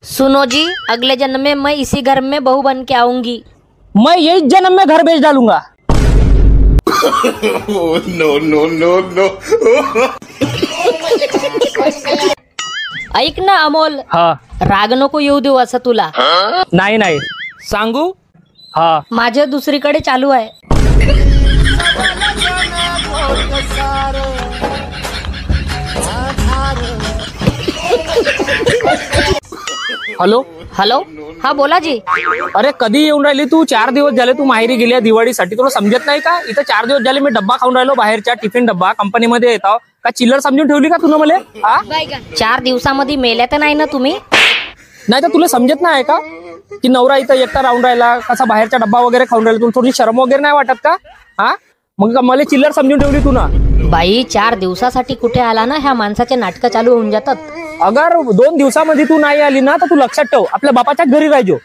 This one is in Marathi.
सुनो जी, अगले जन्म में मैं इसी घर में बहू बन के आऊंगी। मैं यही जन्म में घर बेच डालूंगा। No no no no. ऐक ना अमोल, हा राग नको येऊ देऊ असं तुला। नाही नाही सांगू? हा माझं दुसरीकडे चालू आहे। हॅलो हॅलो, हा बोला जी। अरे कधी येऊन राहिली तू? 4 दिवस झाले तू माहेरी गेली दिवाळीसाठी, तुला समजत नाही का? इथं 4 दिवस झाले मी डब्बा खाऊन राहिलो, बाहेरच्या टिफिन डब्बा कंपनीमध्ये येतो का? चिल्लर समजून ठेवली का तुला मला? 4 दिवसामध्ये मेल्या तर नाही ना तुम्ही? नाही तर तुला समजत नाही का की नवरा इथं एकटा राहून राहिला, कसा बाहेरचा डब्बा वगैरे खाऊन राहिला, तुला थोडी शरम वगैरे नाही वाटत का? हा मग मला चिल्लर समजून ठेवली तू ना? बाई 4 दिवसासाठी कुठे आला ना, ह्या माणसाचे नाटकं चालू होऊन जातात। अगर 2 दिवसामध्ये तू नाही आली ना तर तू लक्षात ठेव, आपल्या बापाच्याच घरी राहायचो।